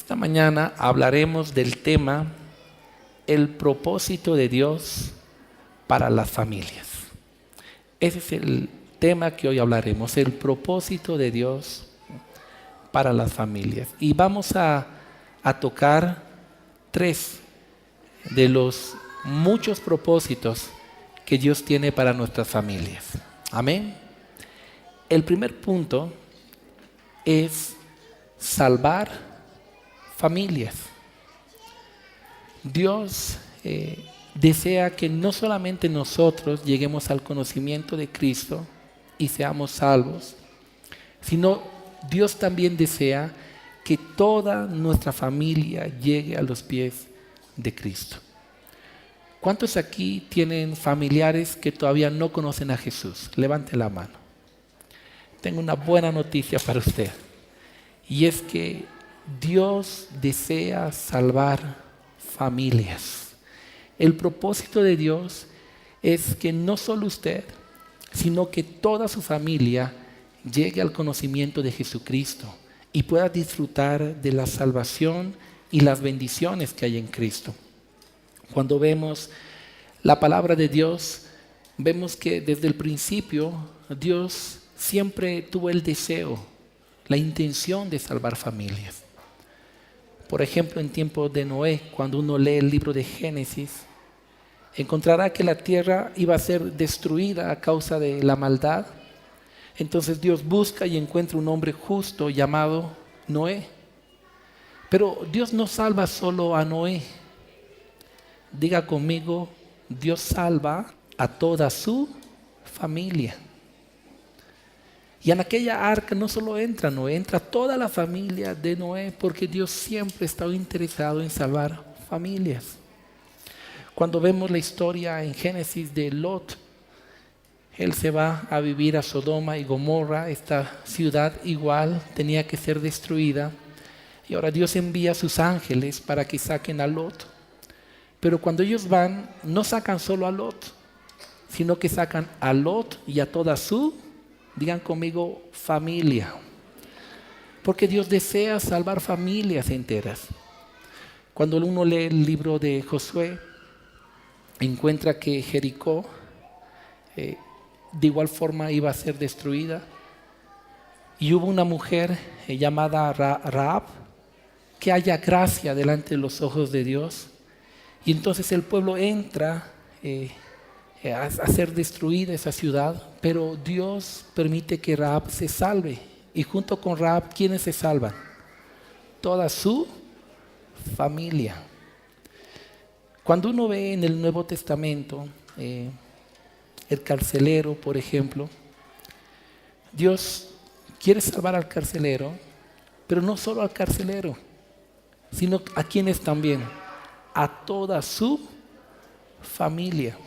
Esta mañana hablaremos del tema el propósito de Dios para las familias. Ese es el tema que hoy hablaremos, el propósito de Dios para las familias. Y vamos a tocar 3 de los muchos propósitos que Dios tiene para nuestras familias. Amén. El primer punto es salvar familias. Dios desea que no solamente nosotros lleguemos al conocimiento de Cristo y seamos salvos, sino Dios también desea que toda nuestra familia llegue a los pies de Cristo. ¿Cuántos aquí tienen familiares que todavía no conocen a Jesús? Levante la mano. Tengo una buena noticia para usted, y es que Dios desea salvar familias. El propósito de Dios es que no solo usted, sino que toda su familia llegue al conocimiento de Jesucristo y pueda disfrutar de la salvación y las bendiciones que hay en Cristo. Cuando vemos la palabra de Dios, vemos que desde el principio Dios siempre tuvo el deseo, la intención de salvar familias. Por ejemplo, en tiempos de Noé, cuando uno lee el libro de Génesis, encontrará que la tierra iba a ser destruida a causa de la maldad. Entonces Dios busca y encuentra un hombre justo llamado Noé. Pero Dios no salva solo a Noé. Diga conmigo, Dios salva a toda su familia. Y en aquella arca no solo entra Noé, entra toda la familia de Noé, porque Dios siempre estaba interesado en salvar familias. Cuando vemos la historia en Génesis de Lot, él se va a vivir a Sodoma y Gomorra. Esta ciudad igual tenía que ser destruida, y ahora Dios envía a sus ángeles para que saquen a Lot. Pero cuando ellos van, no sacan solo a Lot, sino que sacan a Lot y a toda su, digan conmigo, familia. Porque Dios desea salvar familias enteras. Cuando uno lee el libro de Josué, encuentra que Jericó de igual forma iba a ser destruida. Y hubo una mujer llamada Rahab que halla gracia delante de los ojos de Dios. Y entonces el pueblo entra a ser destruida esa ciudad, pero Dios permite que Rahab se salve. Y junto con Rahab, ¿quiénes se salvan? Toda su familia. Cuando uno ve en el Nuevo Testamento el carcelero, por ejemplo, Dios quiere salvar al carcelero, pero no solo al carcelero, sino a quienes también, a toda su familia.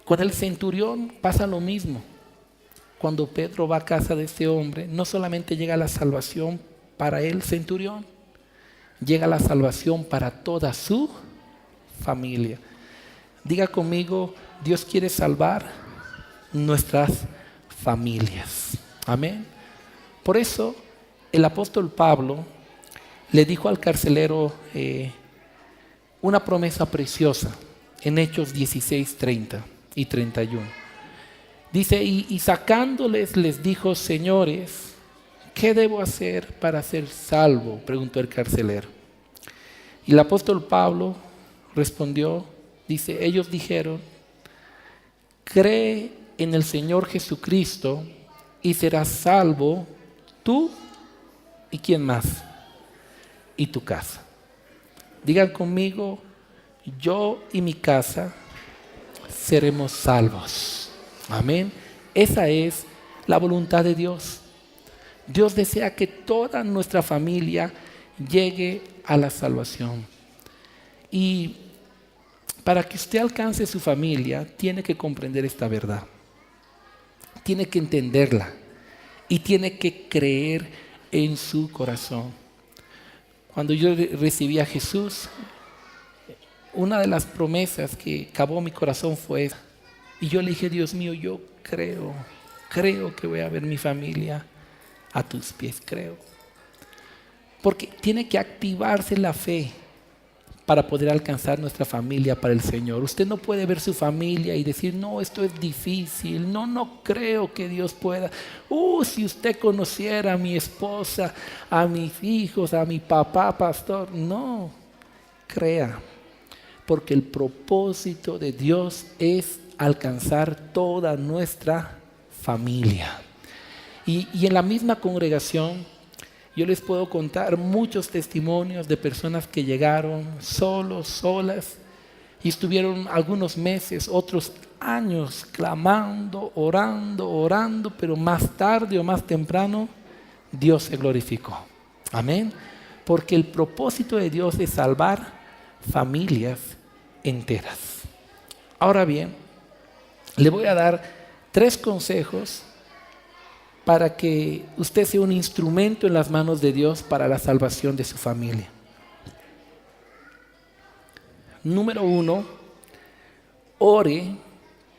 Con el centurión pasa lo mismo. Cuando Pedro va a casa de este hombre, no solamente llega la salvación para el centurión, llega la salvación para toda su familia. Diga conmigo, Dios quiere salvar nuestras familias. Amén. Por eso el apóstol Pablo le dijo al carcelero una promesa preciosa en Hechos 16, 30 y 31. Dice, y sacándoles les dijo: señores, ¿qué debo hacer para ser salvo?, preguntó el carcelero. Y el apóstol Pablo respondió, dice, ellos dijeron: cree en el Señor Jesucristo y serás salvo tú y ¿quién más? Y tu casa. Digan conmigo, yo y mi casa seremos salvos. Amén. Esa es la voluntad de Dios. Dios desea que toda nuestra familia llegue a la salvación. Y para que usted alcance su familia, tiene que comprender esta verdad. Tiene que entenderla y tiene que creer en su corazón. Cuando yo recibí a Jesús, una de las promesas que cavó mi corazón fue esa. Y yo le dije: Dios mío, yo creo que voy a ver mi familia a tus pies, creo. Porque tiene que activarse la fe para poder alcanzar nuestra familia para el Señor. Usted no puede ver su familia y decir, no, esto es difícil, no creo que Dios pueda. Si usted conociera a mi esposa, a mis hijos, a mi papá, pastor. No, crea, porque el propósito de Dios es alcanzar toda nuestra familia. Y en la misma congregación, yo les puedo contar muchos testimonios de personas que llegaron solos, solas, y estuvieron algunos meses, otros años clamando, orando, pero más tarde o más temprano Dios se glorificó. Amén. Porque el propósito de Dios es salvar familias enteras. Ahora bien, le voy a dar 3 consejos para que usted sea un instrumento en las manos de Dios para la salvación de su familia. Número 1, ore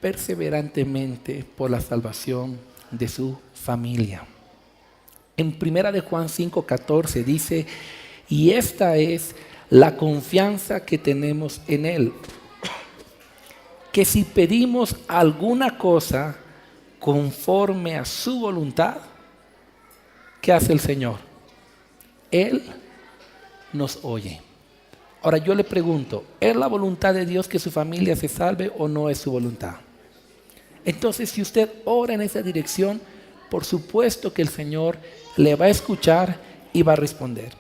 perseverantemente por la salvación de su familia. En 1 de Juan 5:14 dice, y esta es la confianza que tenemos en Él, que si pedimos alguna cosa conforme a su voluntad, ¿qué hace el Señor? Él nos oye. Ahora yo le pregunto, ¿es la voluntad de Dios que su familia se salve o no es su voluntad? Entonces, si usted ora en esa dirección, por supuesto que el Señor le va a escuchar y va a responder.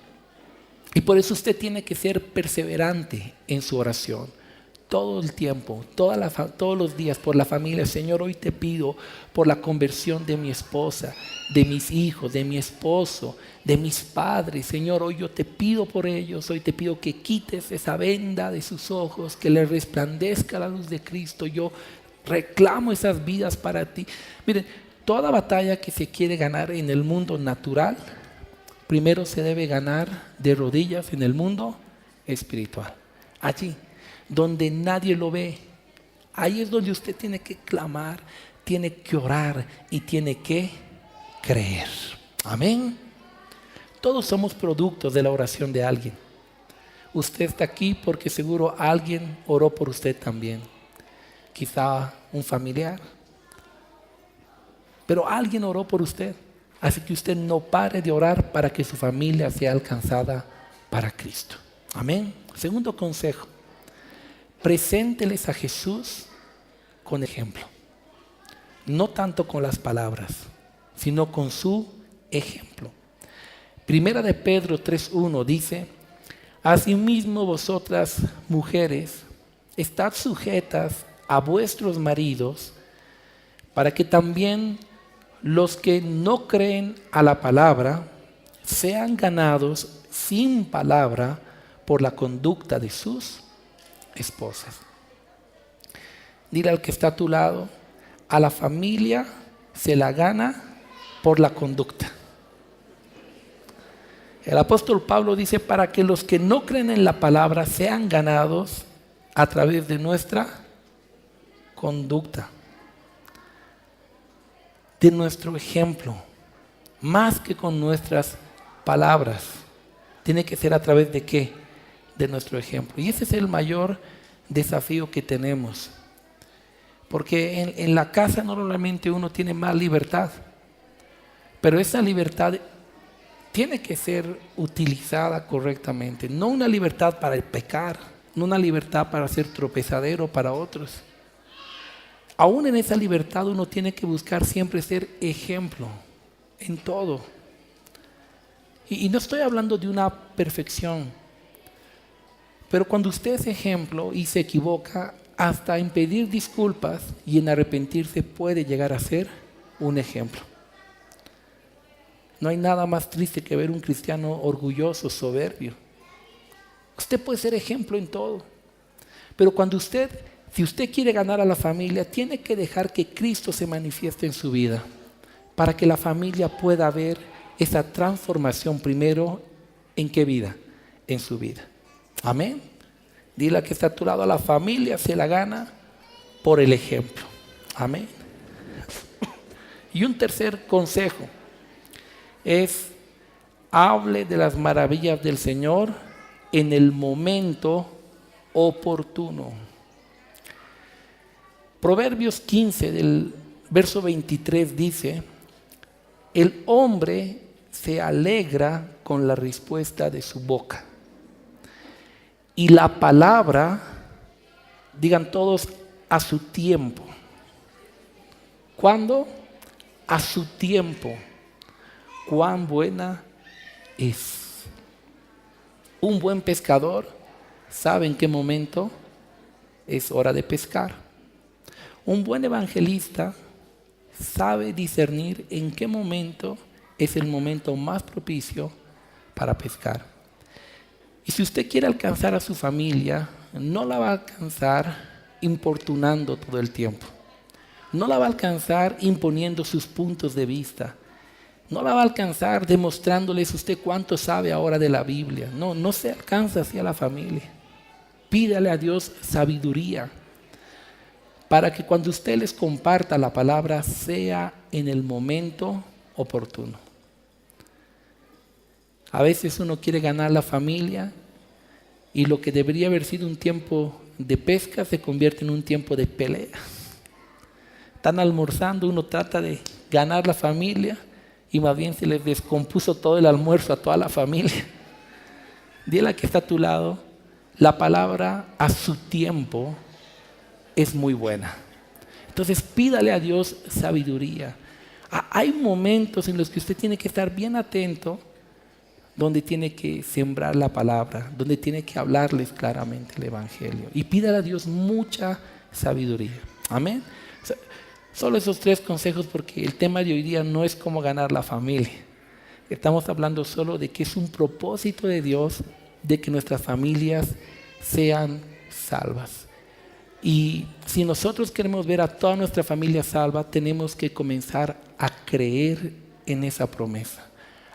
Y por eso usted tiene que ser perseverante en su oración. Todo el tiempo, todos los días por la familia. Señor, hoy te pido por la conversión de mi esposa, de mis hijos, de mi esposo, de mis padres. Señor, hoy yo te pido por ellos. Hoy te pido que quites esa venda de sus ojos, que les resplandezca la luz de Cristo. Yo reclamo esas vidas para ti. Miren, toda batalla que se quiere ganar en el mundo natural, primero se debe ganar de rodillas en el mundo espiritual. Allí donde nadie lo ve, ahí es donde usted tiene que clamar, tiene que orar y tiene que creer. Amén. Todos somos productos de la oración de alguien. Usted está aquí porque seguro alguien oró por usted también. Quizá un familiar, pero alguien oró por usted. Así que usted no pare de orar para que su familia sea alcanzada para Cristo. Amén. Segundo consejo. Presénteles a Jesús con ejemplo. No tanto con las palabras, sino con su ejemplo. Primera de Pedro 3:1 dice, asimismo vosotras mujeres, estad sujetas a vuestros maridos, para que también los que no creen a la palabra sean ganados sin palabra por la conducta de sus esposas. Dile al que está a tu lado, a la familia se la gana por la conducta. El apóstol Pablo dice, para que los que no creen en la palabra sean ganados a través de nuestra conducta, de nuestro ejemplo, más que con nuestras palabras. Tiene que ser a través de ¿qué? De nuestro ejemplo. Y ese es el mayor desafío que tenemos. Porque en la casa normalmente uno tiene más libertad. Pero esa libertad tiene que ser utilizada correctamente. No una libertad para pecar, no una libertad para ser tropezadero para otros. Aún en esa libertad uno tiene que buscar siempre ser ejemplo en todo. Y no estoy hablando de una perfección. Pero cuando usted es ejemplo y se equivoca, hasta en pedir disculpas y en arrepentirse puede llegar a ser un ejemplo. No hay nada más triste que ver un cristiano orgulloso, soberbio. Usted puede ser ejemplo en todo. Pero si usted quiere ganar a la familia, tiene que dejar que Cristo se manifieste en su vida, para que la familia pueda ver esa transformación primero. ¿En qué vida? En su vida. Amén. Dile a que está a tu lado, a la familia se la gana por el ejemplo. Amén. Y un tercer consejo es hable de las maravillas del Señor en el momento oportuno. Proverbios 15 del verso 23 dice: el hombre se alegra con la respuesta de su boca, y la palabra, digan todos, a su tiempo. ¿Cuándo? A su tiempo. Cuán buena es. Un buen pescador sabe en qué momento es hora de pescar. Un buen evangelista sabe discernir en qué momento es el momento más propicio para pescar. Y si usted quiere alcanzar a su familia, no la va a alcanzar importunando todo el tiempo. No la va a alcanzar imponiendo sus puntos de vista. No la va a alcanzar demostrándoles usted cuánto sabe ahora de la Biblia. No se alcanza así a la familia. Pídale a Dios sabiduría para que cuando usted les comparta la palabra sea en el momento oportuno. A veces uno quiere ganar la familia y lo que debería haber sido un tiempo de pesca se convierte en un tiempo de pelea. Están almorzando, uno trata de ganar la familia y más bien se les descompuso todo el almuerzo a toda la familia. Dile a que está a tu lado, la palabra a su tiempo es muy buena. Entonces pídale a Dios sabiduría. Hay momentos en los que usted tiene que estar bien atento, donde tiene que sembrar la palabra, donde tiene que hablarles claramente el evangelio. Y pídale a Dios mucha sabiduría. Amén. Solo esos 3 consejos, porque el tema de hoy día no es cómo ganar la familia. Estamos hablando solo de que es un propósito de Dios de que nuestras familias sean salvas. Y si nosotros queremos ver a toda nuestra familia salva, tenemos que comenzar a creer en esa promesa,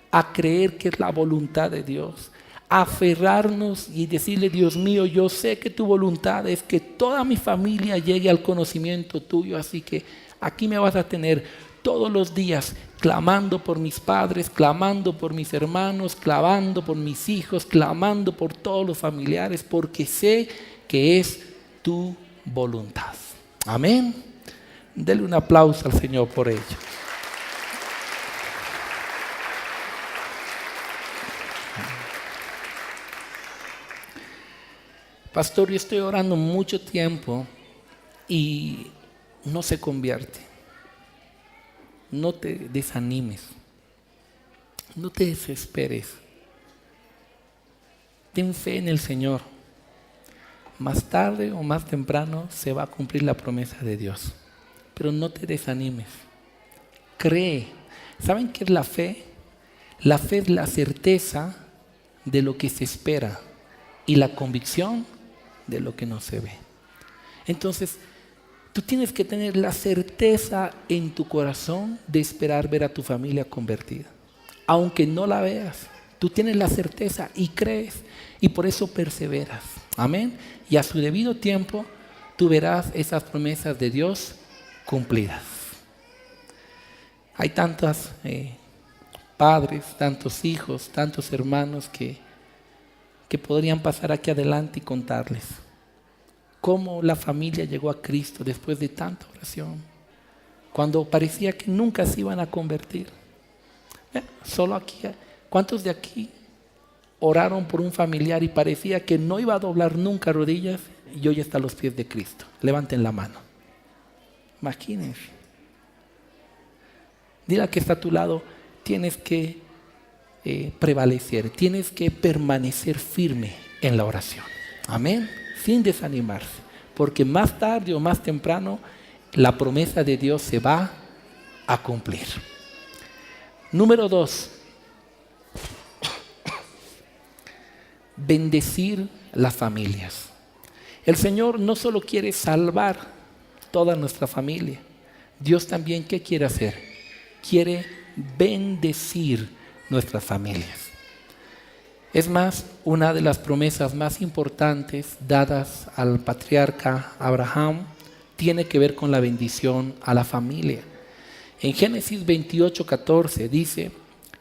a creer que es la voluntad de Dios, a aferrarnos y decirle: Dios mío, yo sé que tu voluntad es que toda mi familia llegue al conocimiento tuyo, así que aquí me vas a tener todos los días clamando por mis padres, clamando por mis hermanos, clamando por mis hijos, clamando por todos los familiares, porque sé que es tu voluntad. Amén. Dele un aplauso al Señor por ello. Pastor, yo estoy orando mucho tiempo y no se convierte. No te desanimes. No te desesperes. Ten fe en el Señor. Más tarde o más temprano se va a cumplir la promesa de Dios. Pero no te desanimes. Cree. ¿Saben qué es la fe? La fe es la certeza de lo que se espera y la convicción de lo que no se ve. Entonces, tú tienes que tener la certeza en tu corazón de esperar ver a tu familia convertida. Aunque no la veas, tú tienes la certeza y crees, y por eso perseveras. Amén. Y a su debido tiempo, tú verás esas promesas de Dios cumplidas. Hay tantos padres, tantos hijos, tantos hermanos que podrían pasar aquí adelante y contarles cómo la familia llegó a Cristo después de tanta oración, cuando parecía que nunca se iban a convertir. Solo aquí, ¿cuántos de aquí oraron por un familiar y parecía que no iba a doblar nunca rodillas y hoy está a los pies de Cristo? Levanten la mano. Imagínense. Dile al que está a tu lado, tienes que prevalecer, tienes que permanecer firme en la oración. Amén. Sin desanimarse, porque más tarde o más temprano la promesa de Dios se va a cumplir. Número 2, bendecir las familias. El Señor no solo quiere salvar toda nuestra familia, Dios también, ¿qué quiere hacer? Quiere bendecir nuestras familias. Es más, una de las promesas más importantes dadas al patriarca Abraham tiene que ver con la bendición a la familia. En Génesis 28:14 dice: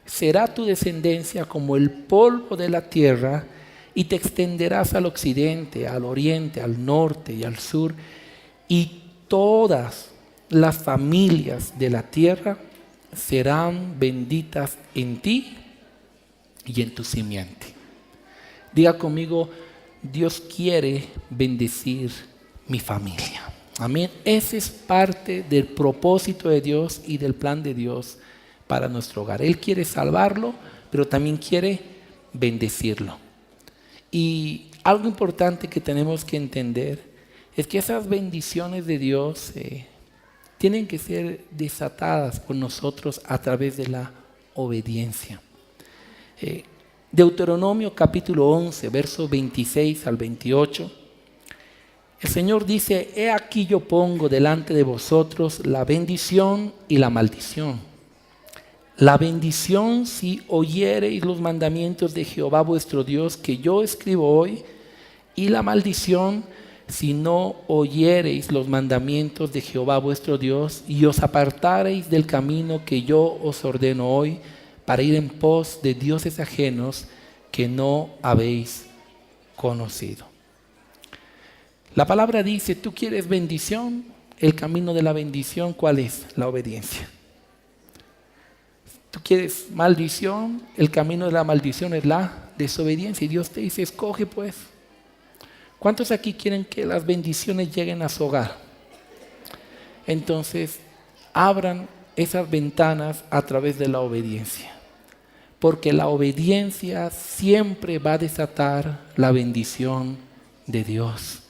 será tu descendencia como el polvo de la tierra, y te extenderás al occidente, al oriente, al norte y al sur, y todas las familias de la tierra serán benditas en ti y en tu simiente. Diga conmigo, Dios quiere bendecir mi familia. Amén. Ese es parte del propósito de Dios y del plan de Dios para nuestro hogar. Él quiere salvarlo, pero también quiere bendecirlo. Y algo importante que tenemos que entender es que esas bendiciones de Dios tienen que ser desatadas por nosotros a través de la obediencia. Deuteronomio capítulo 11, versos 26 al 28. El Señor dice: he aquí yo pongo delante de vosotros la bendición y la maldición. La bendición si oyereis los mandamientos de Jehová vuestro Dios que yo escribo hoy, y la maldición si no oyereis los mandamientos de Jehová vuestro Dios y os apartareis del camino que yo os ordeno hoy, para ir en pos de dioses ajenos que no habéis conocido. La palabra dice: ¿tú quieres bendición? El camino de la bendición, ¿cuál es? La obediencia. ¿Tú quieres maldición? El camino de la maldición es la desobediencia. Y Dios te dice: escoge pues. ¿Cuántos aquí quieren que las bendiciones lleguen a su hogar? Entonces, abran esas ventanas a través de la obediencia. Porque la obediencia siempre va a desatar la bendición de Dios.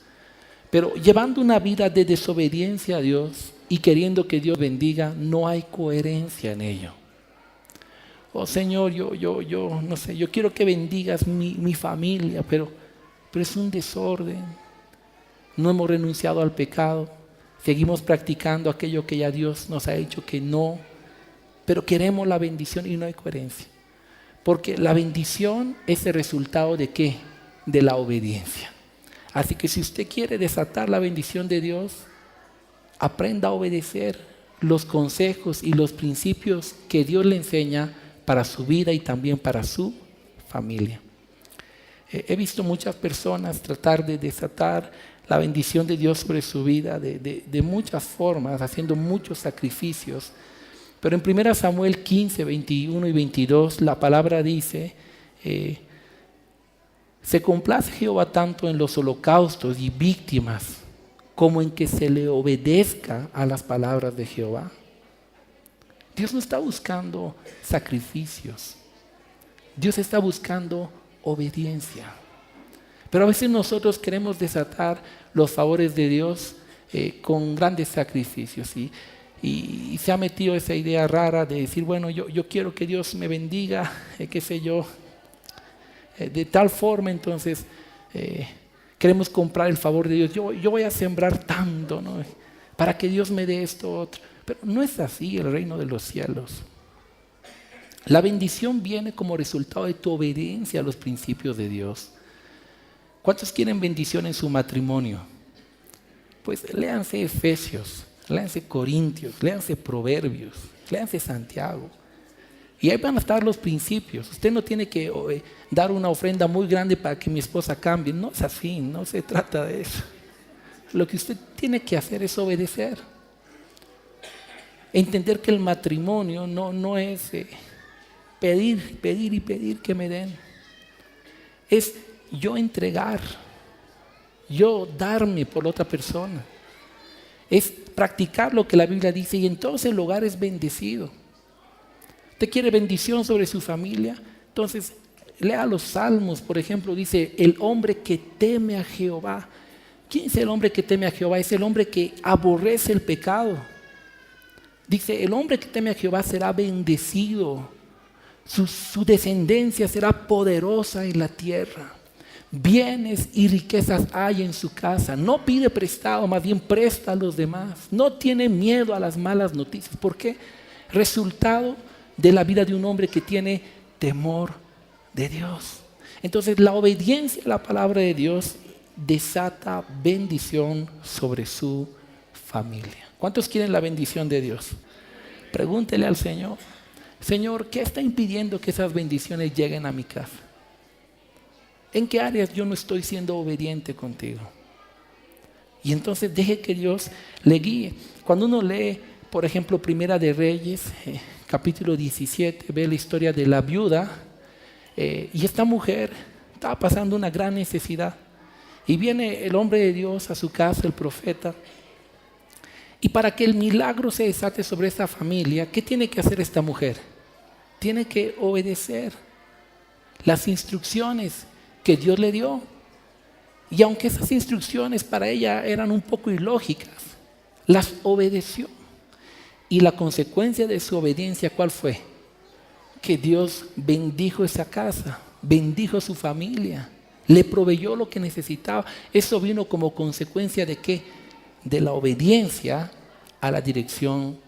Pero llevando una vida de desobediencia a Dios y queriendo que Dios bendiga, no hay coherencia en ello. Oh Señor, yo no sé, yo quiero que bendigas mi familia, pero es un desorden. No hemos renunciado al pecado, seguimos practicando aquello que ya Dios nos ha dicho que no, pero queremos la bendición y no hay coherencia. Porque la bendición es el resultado ¿de qué? De la obediencia. Así que si usted quiere desatar la bendición de Dios, aprenda a obedecer los consejos y los principios que Dios le enseña para su vida y también para su familia. He visto muchas personas tratar de desatar la bendición de Dios sobre su vida de muchas formas, haciendo muchos sacrificios. Pero en 1 Samuel 15, 21 y 22, la palabra dice: se complace Jehová tanto en los holocaustos y víctimas como en que se le obedezca a las palabras de Jehová. Dios no está buscando sacrificios. Dios está buscando obediencia. Pero a veces nosotros queremos desatar los favores de Dios con grandes sacrificios. Y se ha metido esa idea rara de decir: bueno, yo quiero que Dios me bendiga, qué sé yo, de tal forma, entonces queremos comprar el favor de Dios. Yo voy a sembrar tanto, ¿no?, para que Dios me dé esto otro. Pero no es así el reino de los cielos. La bendición viene como resultado de tu obediencia a los principios de Dios. ¿Cuántos quieren bendición en su matrimonio? Pues léanse Efesios, léanse Corintios, léanse Proverbios, léanse Santiago. Y ahí van a estar los principios. Usted no tiene que dar una ofrenda muy grande para que mi esposa cambie. No es así, no se trata de eso. Lo que usted tiene que hacer es obedecer. Entender que el matrimonio no es pedir que me den. Es yo entregar, yo darme por otra persona. Es practicar lo que la Biblia dice, y entonces el hogar es bendecido. ¿Usted quiere bendición sobre su familia? Entonces lea los Salmos, por ejemplo, dice: el hombre que teme a Jehová. ¿Quién es el hombre que teme a Jehová? Es el hombre que aborrece el pecado. Dice: el hombre que teme a Jehová será bendecido. Su descendencia será poderosa en la tierra. Bienes y riquezas hay en su casa. No pide prestado, más bien presta a los demás. No tiene miedo a las malas noticias. ¿Por qué? Resultado de la vida de un hombre que tiene temor de Dios. Entonces, la obediencia a la palabra de Dios desata bendición sobre su familia. ¿Cuántos quieren la bendición de Dios? Pregúntele al Señor. Señor, ¿qué está impidiendo que esas bendiciones lleguen a mi casa? ¿En qué áreas yo no estoy siendo obediente contigo? Y entonces deje que Dios le guíe. Cuando uno lee, por ejemplo, Primera de Reyes, capítulo 17, ve la historia de la viuda, y esta mujer estaba pasando una gran necesidad. Y viene el hombre de Dios a su casa, el profeta, y para que el milagro se desate sobre esta familia, ¿qué tiene que hacer esta mujer? Tiene que obedecer las instrucciones que Dios le dio. Y aunque esas instrucciones para ella eran un poco ilógicas, las obedeció. Y la consecuencia de su obediencia, ¿cuál fue? Que Dios bendijo esa casa, bendijo su familia, le proveyó lo que necesitaba. Eso vino como consecuencia ¿de qué? De la obediencia a la dirección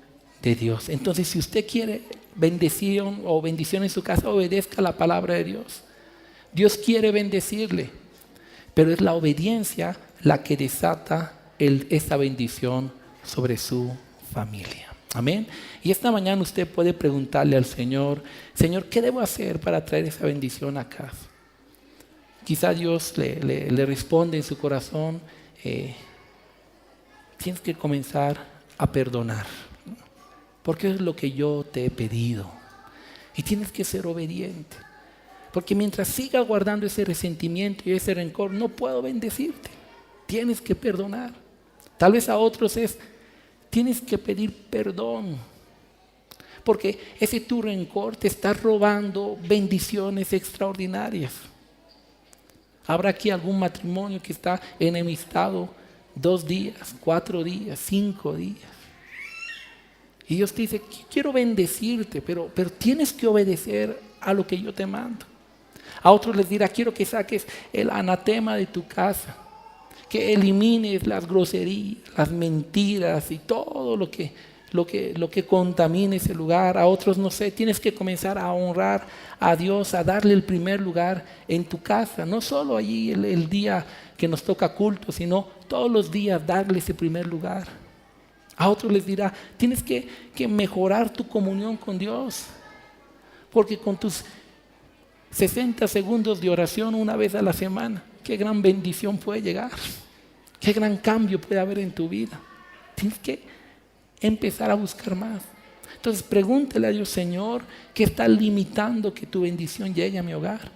de Dios. Entonces, si usted quiere bendición o bendición en su casa, obedezca la palabra de Dios. Dios quiere bendecirle, pero es la obediencia la que desata esa bendición sobre su familia. Amén. Y esta mañana usted puede preguntarle al Señor: Señor, ¿qué debo hacer para traer esa bendición a casa? Quizá Dios le responde en su corazón: tienes que comenzar a perdonar, porque es lo que yo te he pedido. Y tienes que ser obediente, porque mientras siga guardando ese resentimiento y ese rencor, no puedo bendecirte. Tienes que perdonar. Tal vez a otros tienes que pedir perdón, porque ese tu rencor te está robando bendiciones extraordinarias. Habrá aquí algún matrimonio que está enemistado 2 días, 4 días, 5 días. Y Dios te dice: quiero bendecirte, pero tienes que obedecer a lo que yo te mando. A otros les dirá: quiero que saques el anatema de tu casa, que elimines las groserías, las mentiras y todo lo que contamine ese lugar. A otros, no sé, tienes que comenzar a honrar a Dios, a darle el primer lugar en tu casa. No solo allí el día que nos toca culto, sino todos los días darle ese primer lugar. A otros les dirá: tienes que mejorar tu comunión con Dios, porque con tus 60 segundos de oración una vez a la semana, qué gran bendición puede llegar, qué gran cambio puede haber en tu vida. Tienes que empezar a buscar más. Entonces pregúntale a Dios: Señor, ¿qué está limitando que tu bendición llegue a mi hogar?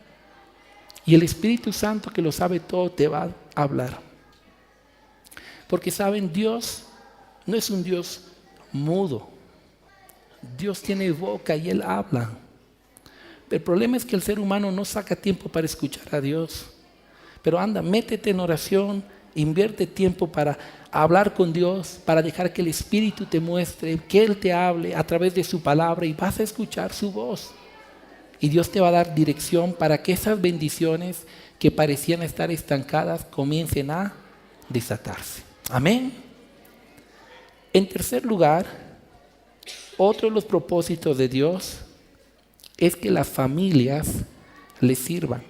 Y el Espíritu Santo, que lo sabe todo, te va a hablar. Porque saben, Dios no es un Dios mudo. Dios tiene boca y Él habla. El problema es que el ser humano no saca tiempo para escuchar a Dios. Pero anda, métete en oración, invierte tiempo para hablar con Dios, para dejar que el Espíritu te muestre, que Él te hable a través de su palabra, y vas a escuchar su voz. Y Dios te va a dar dirección para que esas bendiciones que parecían estar estancadas comiencen a desatarse. Amén. En tercer lugar, otro de los propósitos de Dios es que las familias le sirvan.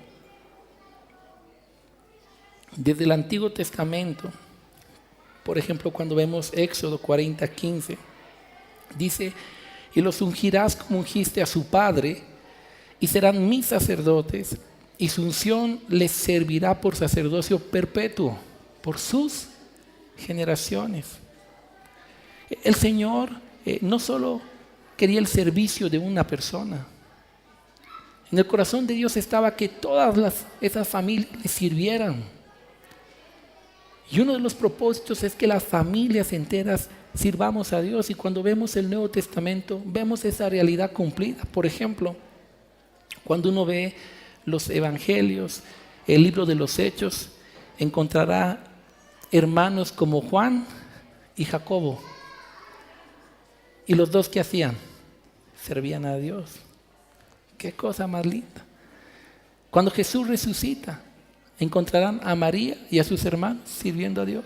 Desde el Antiguo Testamento, por ejemplo, cuando vemos Éxodo 40:15, dice: y los ungirás como ungiste a su padre, y serán mis sacerdotes, y su unción les servirá por sacerdocio perpetuo, por sus generaciones. El Señor no solo quería el servicio de una persona. En el corazón de Dios estaba que todas esas familias le sirvieran. Y uno de los propósitos es que las familias enteras sirvamos a Dios. Y cuando vemos el Nuevo Testamento, vemos esa realidad cumplida. Por ejemplo, cuando uno ve los evangelios, el libro de los Hechos, encontrará hermanos como Juan y Jacobo. Y los dos, ¿qué hacían? Servían a Dios. Qué cosa más linda. Cuando Jesús resucita, encontrarán a María y a sus hermanos sirviendo a Dios.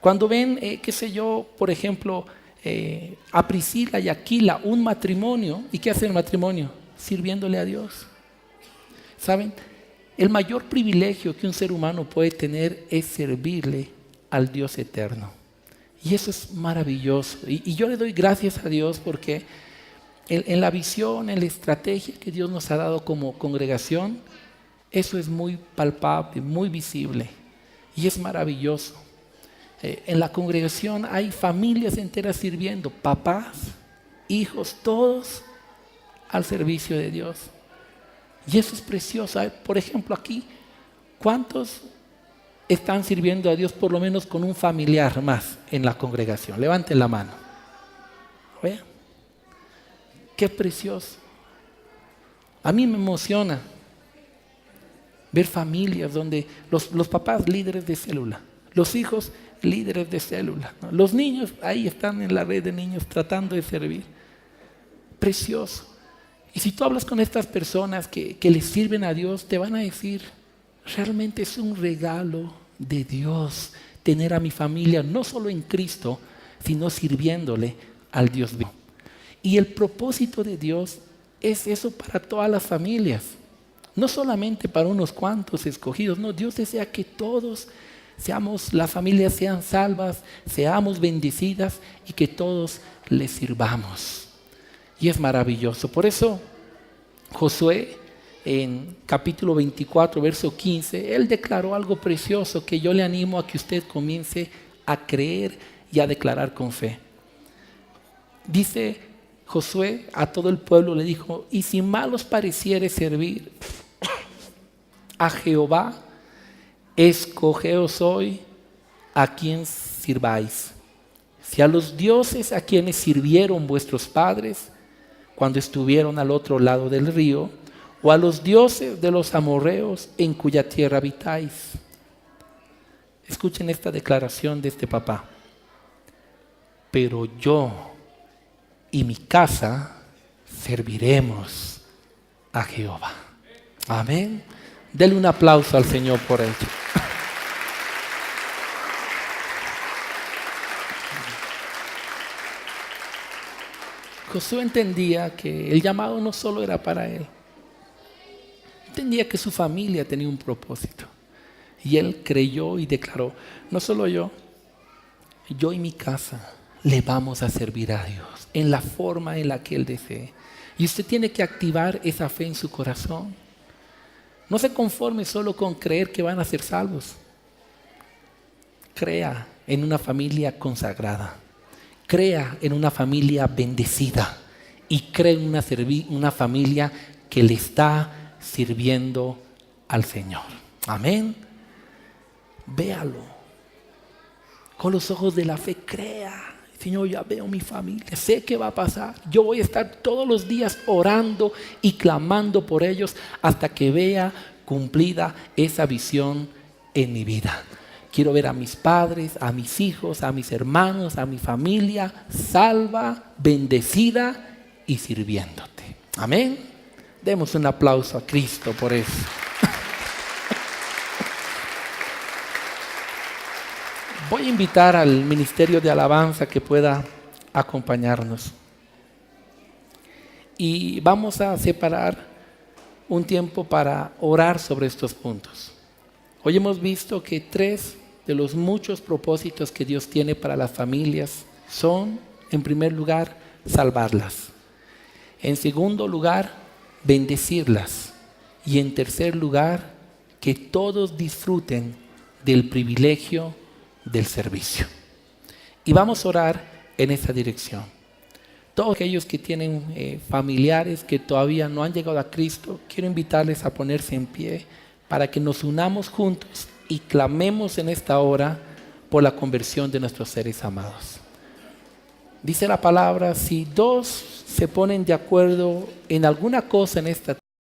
Cuando ven, por ejemplo, a Priscila y Aquila, un matrimonio, ¿y qué hace el matrimonio? Sirviéndole a Dios. ¿Saben? El mayor privilegio que un ser humano puede tener es servirle al Dios eterno. Y eso es maravilloso. Y yo le doy gracias a Dios porque En la visión, en la estrategia que Dios nos ha dado como congregación, eso es muy palpable, muy visible y es maravilloso. En la congregación hay familias enteras sirviendo, papás, hijos, todos al servicio de Dios. Y eso es precioso. Por ejemplo, aquí, ¿cuántos están sirviendo a Dios por lo menos con un familiar más en la congregación? Levanten la mano. Vean, qué precioso. A mí me emociona ver familias donde los papás líderes de célula, los hijos líderes de célula, ¿no? Los niños ahí están en la red de niños tratando de servir. Precioso. Y si tú hablas con estas personas que les sirven a Dios, te van a decir, realmente es un regalo de Dios tener a mi familia no solo en Cristo, sino sirviéndole al Dios vivo. Y el propósito de Dios es eso para todas las familias, no solamente para unos cuantos escogidos. No, Dios desea que todos las familias sean salvas, seamos bendecidas y que todos les sirvamos. Y es maravilloso. Por eso Josué, en capítulo 24, verso 15, él declaró algo precioso que yo le animo a que usted comience a creer y a declarar con fe. Dice Josué a todo el pueblo, le dijo: y si mal os pareciere servir a Jehová, escogeos hoy a quien sirváis. Si a los dioses a quienes sirvieron vuestros padres cuando estuvieron al otro lado del río, o a los dioses de los amorreos en cuya tierra habitáis. Escuchen esta declaración de este papá: pero yo y mi casa serviremos a Jehová. Amén. Denle un aplauso al Señor por ello. Josué entendía que el llamado no solo era para él. Entendía que su familia tenía un propósito. Y él creyó y declaró: no solo yo y mi casa le vamos a servir a Dios en la forma en la que Él desee. Y usted tiene que activar esa fe en su corazón. No se conforme solo con creer que van a ser salvos. Crea en una familia consagrada. Crea en una familia bendecida. Y crea en una familia que le está sirviendo al Señor. Amén. Véalo. Con los ojos de la fe, crea. Señor, ya veo mi familia, sé qué va a pasar. Yo voy a estar todos los días orando y clamando por ellos hasta que vea cumplida esa visión en mi vida. Quiero ver a mis padres, a mis hijos, a mis hermanos, a mi familia salva, bendecida y sirviéndote. Amén. Demos un aplauso a Cristo por eso. Voy a invitar al ministerio de alabanza que pueda acompañarnos. Y vamos a separar un tiempo para orar sobre estos puntos. Hoy hemos visto que 3 de los muchos propósitos que Dios tiene para las familias son, en primer lugar, salvarlas. En segundo lugar, bendecirlas. Y en tercer lugar, que todos disfruten del privilegio del servicio. Y vamos a orar en esa dirección. Todos aquellos que tienen familiares que todavía no han llegado a Cristo, quiero invitarles a ponerse en pie para que nos unamos juntos y clamemos en esta hora por la conversión de nuestros seres amados. Dice la palabra: si 2 se ponen de acuerdo en alguna cosa en esta